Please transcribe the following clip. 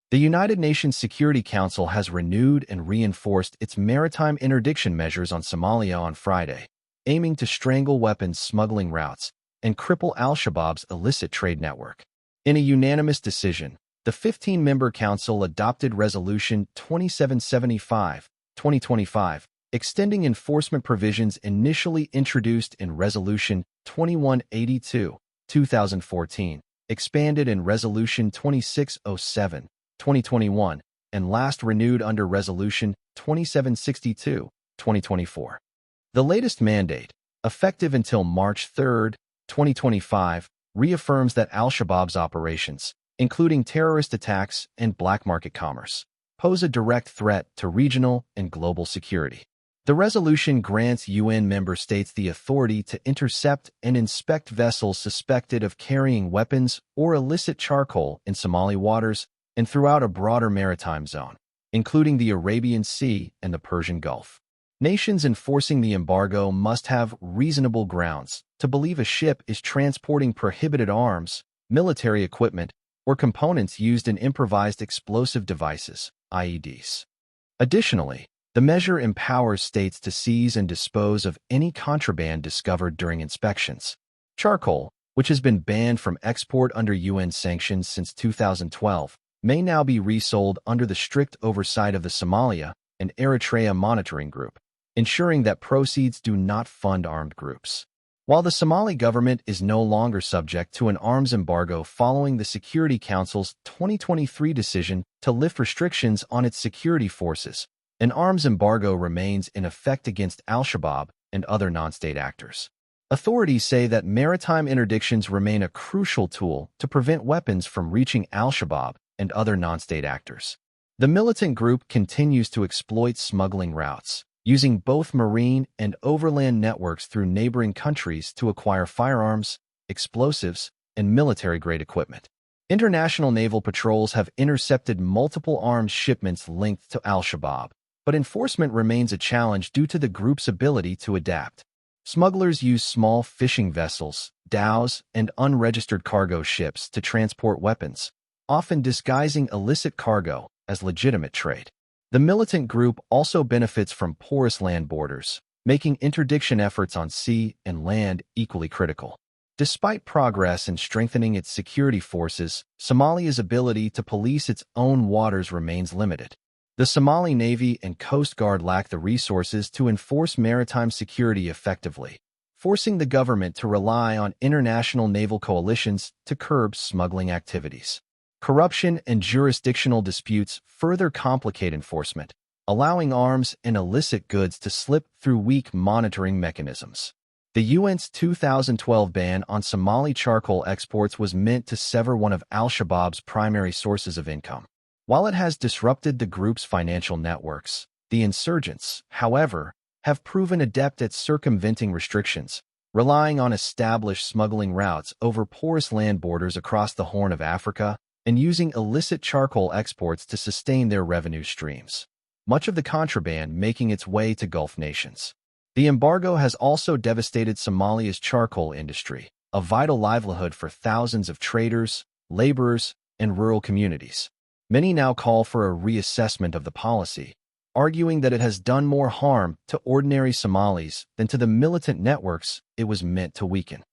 The United Nations Security Council has renewed and reinforced its maritime interdiction measures on Somalia on Friday, aiming to strangle weapons smuggling routes and cripple Al-Shabaab's illicit trade network. In a unanimous decision, the 15-member council adopted Resolution 2775/2025, extending enforcement provisions initially introduced in Resolution 2182/2014, expanded in Resolution 2607/2021, and last renewed under Resolution 2762/2024. The latest mandate, effective until March 3, 2025, reaffirms that Al-Shabaab's operations, including terrorist attacks and black market commerce, pose a direct threat to regional and global security. The resolution grants UN member states the authority to intercept and inspect vessels suspected of carrying weapons or illicit charcoal in Somali waters and throughout a broader maritime zone, including the Arabian Sea and the Persian Gulf. Nations enforcing the embargo must have reasonable grounds to believe a ship is transporting prohibited arms, military equipment, or components used in improvised explosive devices, IEDs. Additionally, the measure empowers states to seize and dispose of any contraband discovered during inspections. Charcoal, which has been banned from export under UN sanctions since 2012, may now be resold under the strict oversight of the Somalia and Eritrea Monitoring Group, ensuring that proceeds do not fund armed groups. While the Somali government is no longer subject to an arms embargo following the Security Council's 2023 decision to lift restrictions on its security forces, an arms embargo remains in effect against Al-Shabaab and other non-state actors. Authorities say that maritime interdictions remain a crucial tool to prevent weapons from reaching Al-Shabaab and other non-state actors. The militant group continues to exploit smuggling routes, using both marine and overland networks through neighboring countries to acquire firearms, explosives, and military-grade equipment. International naval patrols have intercepted multiple arms shipments linked to Al-Shabaab, but enforcement remains a challenge due to the group's ability to adapt. Smugglers use small fishing vessels, dhows, and unregistered cargo ships to transport weapons, often disguising illicit cargo as legitimate trade. The militant group also benefits from porous land borders, making interdiction efforts on sea and land equally critical. Despite progress in strengthening its security forces, Somalia's ability to police its own waters remains limited. The Somali Navy and Coast Guard lack the resources to enforce maritime security effectively, forcing the government to rely on international naval coalitions to curb smuggling activities. Corruption and jurisdictional disputes further complicate enforcement, allowing arms and illicit goods to slip through weak monitoring mechanisms. The UN's 2012 ban on Somali charcoal exports was meant to sever one of Al-Shabaab's primary sources of income. While it has disrupted the group's financial networks, the insurgents, however, have proven adept at circumventing restrictions, relying on established smuggling routes over porous land borders across the Horn of Africa and using illicit charcoal exports to sustain their revenue streams, much of the contraband making its way to Gulf nations. The embargo has also devastated Somalia's charcoal industry, a vital livelihood for thousands of traders, laborers, and rural communities. Many now call for a reassessment of the policy, arguing that it has done more harm to ordinary Somalis than to the militant networks it was meant to weaken.